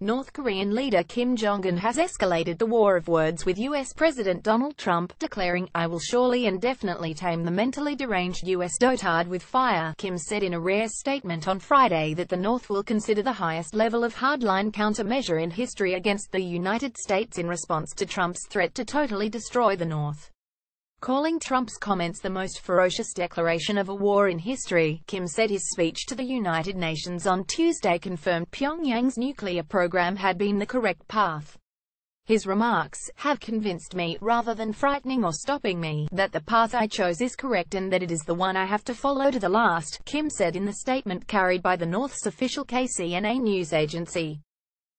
North Korean leader Kim Jong-un has escalated the war of words with U.S. President Donald Trump, declaring, "I will surely and definitely tame the mentally deranged U.S. dotard with fire." Kim said in a rare statement on Friday that the North will consider the highest level of hardline countermeasure in history against the United States in response to Trump's threat to totally destroy the North. Calling Trump's comments the most ferocious declaration of a war in history, Kim said his speech to the United Nations on Tuesday confirmed Pyongyang's nuclear program had been the correct path. His remarks have convinced me, rather than frightening or stopping me, that the path I chose is correct and that it is the one I have to follow to the last, Kim said in the statement carried by the North's official KCNA news agency.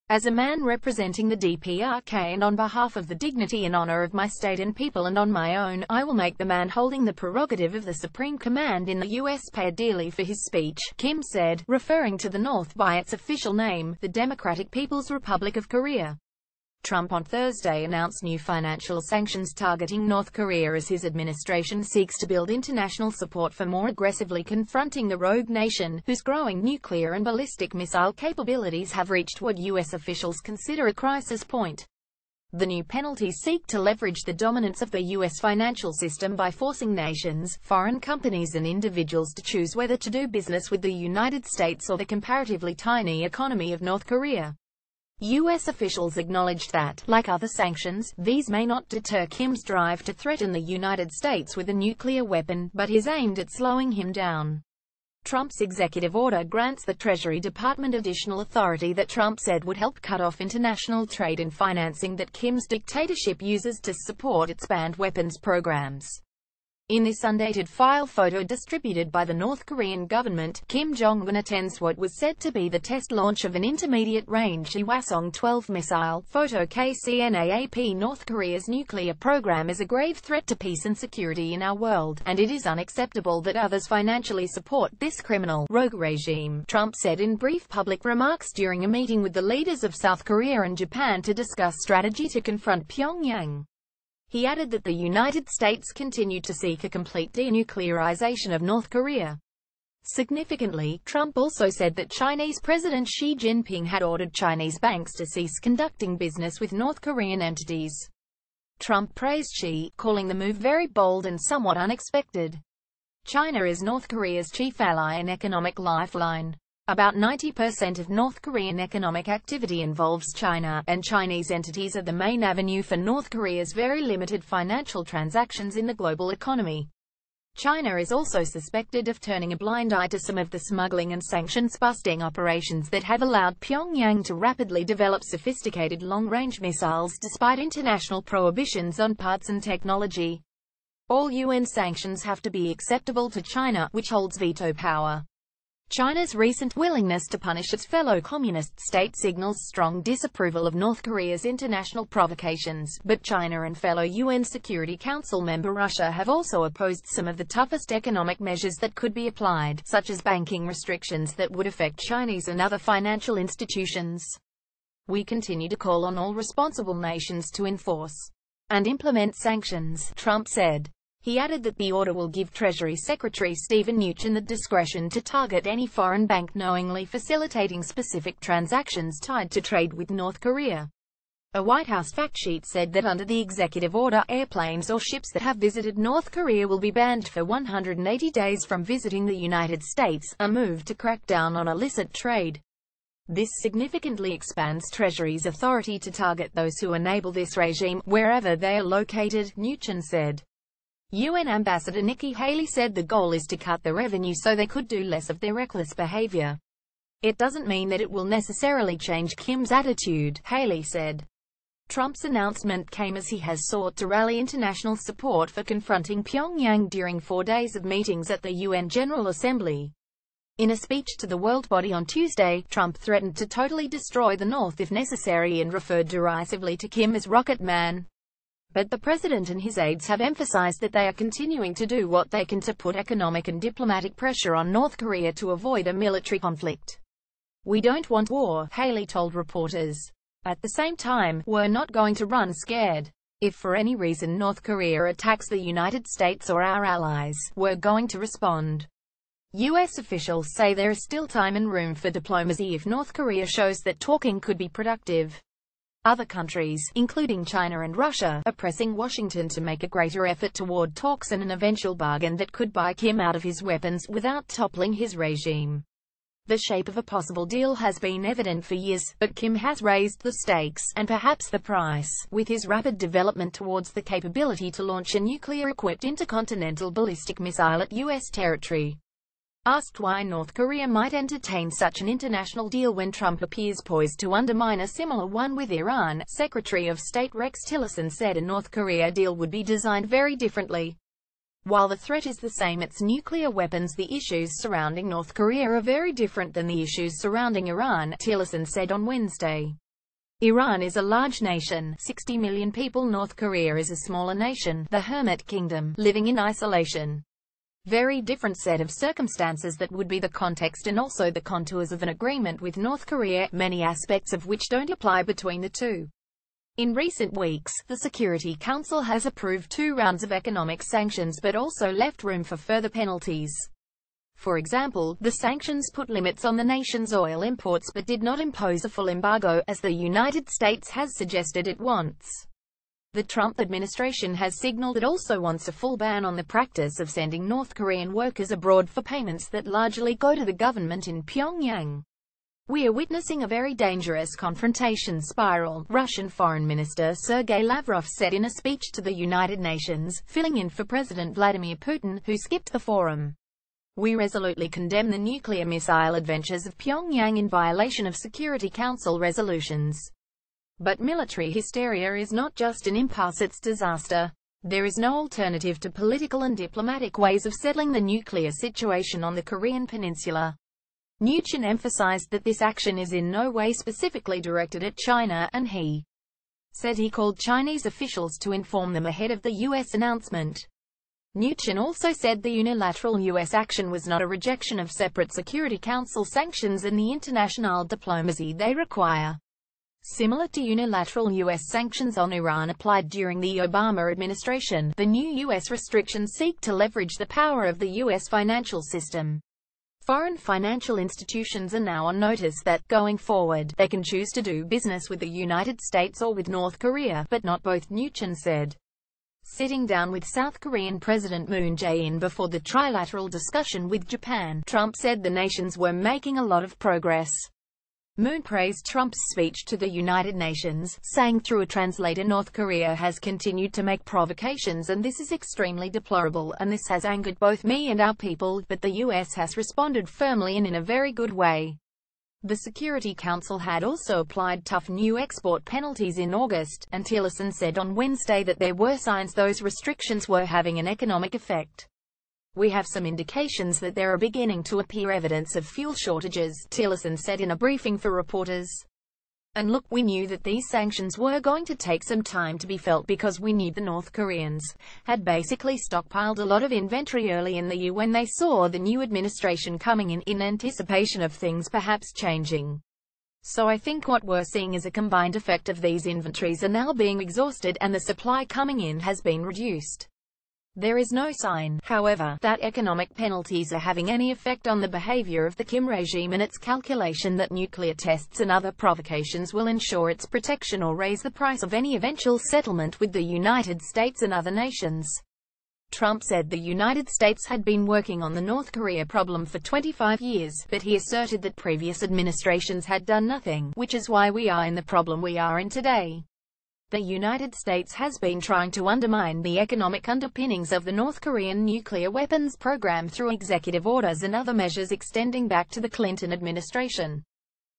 As a man representing the DPRK and on behalf of the dignity and honor of my state and people and on my own, I will make the man holding the prerogative of the supreme command in the U.S. pay dearly for his speech, Kim said, referring to the North by its official name, the Democratic People's Republic of Korea. Trump on Thursday announced new financial sanctions targeting North Korea as his administration seeks to build international support for more aggressively confronting the rogue nation, whose growing nuclear and ballistic missile capabilities have reached what U.S. officials consider a crisis point. The new penalties seek to leverage the dominance of the U.S. financial system by forcing nations, foreign companies and individuals to choose whether to do business with the United States or the comparatively tiny economy of North Korea. U.S. officials acknowledged that, like other sanctions, these may not deter Kim's drive to threaten the United States with a nuclear weapon, but is aimed at slowing him down. Trump's executive order grants the Treasury Department additional authority that Trump said would help cut off international trade and financing that Kim's dictatorship uses to support its banned weapons programs. In this undated file photo distributed by the North Korean government, Kim Jong-un attends what was said to be the test launch of an intermediate-range Hwasong-12 missile. Photo KCNA-AP. North Korea's nuclear program is a grave threat to peace and security in our world, and it is unacceptable that others financially support this criminal, rogue regime, Trump said in brief public remarks during a meeting with the leaders of South Korea and Japan to discuss strategy to confront Pyongyang. He added that the United States continued to seek a complete denuclearization of North Korea. Significantly, Trump also said that Chinese President Xi Jinping had ordered Chinese banks to cease conducting business with North Korean entities. Trump praised Xi, calling the move very bold and somewhat unexpected. China is North Korea's chief ally and economic lifeline. About 90% of North Korean economic activity involves China, and Chinese entities are the main avenue for North Korea's very limited financial transactions in the global economy. China is also suspected of turning a blind eye to some of the smuggling and sanctions-busting operations that have allowed Pyongyang to rapidly develop sophisticated long-range missiles despite international prohibitions on parts and technology. All UN sanctions have to be acceptable to China, which holds veto power. China's recent willingness to punish its fellow communist state signals strong disapproval of North Korea's international provocations, but China and fellow UN Security Council member Russia have also opposed some of the toughest economic measures that could be applied, such as banking restrictions that would affect Chinese and other financial institutions. We continue to call on all responsible nations to enforce and implement sanctions, Trump said. He added that the order will give Treasury Secretary Steven Mnuchin the discretion to target any foreign bank knowingly facilitating specific transactions tied to trade with North Korea. A White House fact sheet said that under the executive order, airplanes or ships that have visited North Korea will be banned for 180 days from visiting the United States, a move to crack down on illicit trade. This significantly expands Treasury's authority to target those who enable this regime, wherever they are located, Mnuchin said. UN Ambassador Nikki Haley said the goal is to cut the revenue so they could do less of their reckless behavior. It doesn't mean that it will necessarily change Kim's attitude, Haley said. Trump's announcement came as he has sought to rally international support for confronting Pyongyang during 4 days of meetings at the UN General Assembly. In a speech to the world body on Tuesday, Trump threatened to totally destroy the North if necessary and referred derisively to Kim as Rocket Man. But the president and his aides have emphasized that they are continuing to do what they can to put economic and diplomatic pressure on North Korea to avoid a military conflict. We don't want war, Haley told reporters. At the same time, we're not going to run scared. If for any reason North Korea attacks the United States or our allies, we're going to respond. U.S. officials say there is still time and room for diplomacy if North Korea shows that talking could be productive. Other countries, including China and Russia, are pressing Washington to make a greater effort toward talks and an eventual bargain that could buy Kim out of his weapons without toppling his regime. The shape of a possible deal has been evident for years, but Kim has raised the stakes, and perhaps the price, with his rapid development towards the capability to launch a nuclear-equipped intercontinental ballistic missile at U.S. territory. Asked why North Korea might entertain such an international deal when Trump appears poised to undermine a similar one with Iran, Secretary of State Rex Tillerson said a North Korea deal would be designed very differently. While the threat is the same, its nuclear weapons, the issues surrounding North Korea are very different than the issues surrounding Iran, Tillerson said on Wednesday. Iran is a large nation, 60 million people. North Korea is a smaller nation, the Hermit Kingdom, living in isolation. Very different set of circumstances that would be the context and also the contours of an agreement with North Korea, many aspects of which don't apply between the two. In recent weeks, the Security Council has approved 2 rounds of economic sanctions but also left room for further penalties. For example, the sanctions put limits on the nation's oil imports but did not impose a full embargo, as the United States has suggested it wants. The Trump administration has signaled it also wants a full ban on the practice of sending North Korean workers abroad for payments that largely go to the government in Pyongyang. We are witnessing a very dangerous confrontation spiral, Russian Foreign Minister Sergei Lavrov said in a speech to the United Nations, filling in for President Vladimir Putin, who skipped the forum. We resolutely condemn the nuclear missile adventures of Pyongyang in violation of Security Council resolutions. But military hysteria is not just an impasse, it's disaster. There is no alternative to political and diplomatic ways of settling the nuclear situation on the Korean peninsula. Mnuchin emphasized that this action is in no way specifically directed at China, and he said he called Chinese officials to inform them ahead of the U.S. announcement. Mnuchin also said the unilateral U.S. action was not a rejection of separate Security Council sanctions and the international diplomacy they require. Similar to unilateral U.S. sanctions on Iran applied during the Obama administration, the new U.S. restrictions seek to leverage the power of the U.S. financial system. Foreign financial institutions are now on notice that, going forward, they can choose to do business with the United States or with North Korea, but not both, Mnuchin said. Sitting down with South Korean President Moon Jae-in before the trilateral discussion with Japan, Trump said the nations were making a lot of progress. Moon praised Trump's speech to the United Nations, saying through a translator, North Korea has continued to make provocations and this is extremely deplorable, and this has angered both me and our people, but the U.S. has responded firmly and in a very good way. The Security Council had also applied tough new export penalties in August, and Tillerson said on Wednesday that there were signs those restrictions were having an economic effect. We have some indications that there are beginning to appear evidence of fuel shortages, Tillerson said in a briefing for reporters. And look, we knew that these sanctions were going to take some time to be felt because we knew the North Koreans had basically stockpiled a lot of inventory early in the year when they saw the new administration coming in anticipation of things perhaps changing. So I think what we're seeing is a combined effect of these inventories are now being exhausted and the supply coming in has been reduced. There is no sign, however, that economic penalties are having any effect on the behavior of the Kim regime and its calculation that nuclear tests and other provocations will ensure its protection or raise the price of any eventual settlement with the United States and other nations. Trump said the United States had been working on the North Korea problem for 25 years, but he asserted that previous administrations had done nothing, which is why we are in the problem we are in today. The United States has been trying to undermine the economic underpinnings of the North Korean nuclear weapons program through executive orders and other measures extending back to the Clinton administration.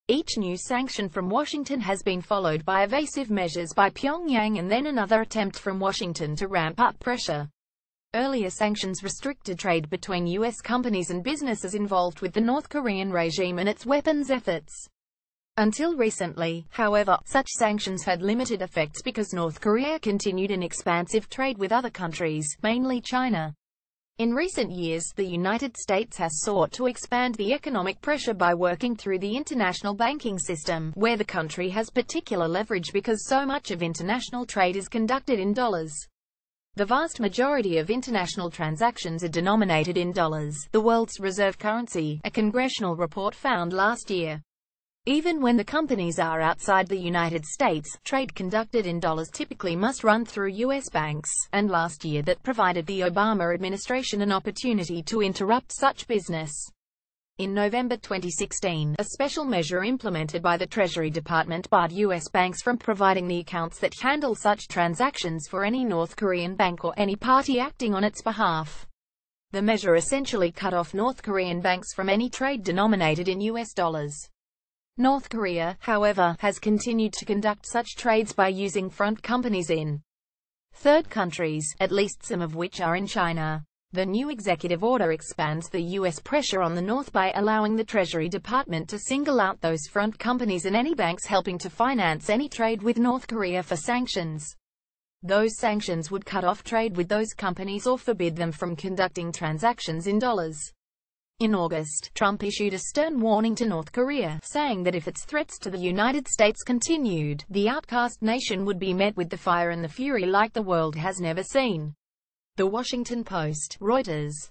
Each new sanction from Washington has been followed by evasive measures by Pyongyang and then another attempt from Washington to ramp up pressure. Earlier sanctions restricted trade between U.S. companies and businesses involved with the North Korean regime and its weapons efforts. Until recently, however, such sanctions had limited effects because North Korea continued an expansive trade with other countries, mainly China. In recent years, the United States has sought to expand the economic pressure by working through the international banking system, where the country has particular leverage because so much of international trade is conducted in dollars. The vast majority of international transactions are denominated in dollars, the world's reserve currency, a congressional report found last year. Even when the companies are outside the United States, trade conducted in dollars typically must run through U.S. banks, and last year that provided the Obama administration an opportunity to interrupt such business. In November 2016, a special measure implemented by the Treasury Department barred U.S. banks from providing the accounts that handle such transactions for any North Korean bank or any party acting on its behalf. The measure essentially cut off North Korean banks from any trade denominated in U.S. dollars. North Korea, however, has continued to conduct such trades by using front companies in third countries, at least some of which are in China. The new executive order expands the U.S. pressure on the North by allowing the Treasury Department to single out those front companies and any banks helping to finance any trade with North Korea for sanctions. Those sanctions would cut off trade with those companies or forbid them from conducting transactions in dollars. In August, Trump issued a stern warning to North Korea, saying that if its threats to the United States continued, the outcast nation would be met with the fire and the fury like the world has never seen. The Washington Post, Reuters.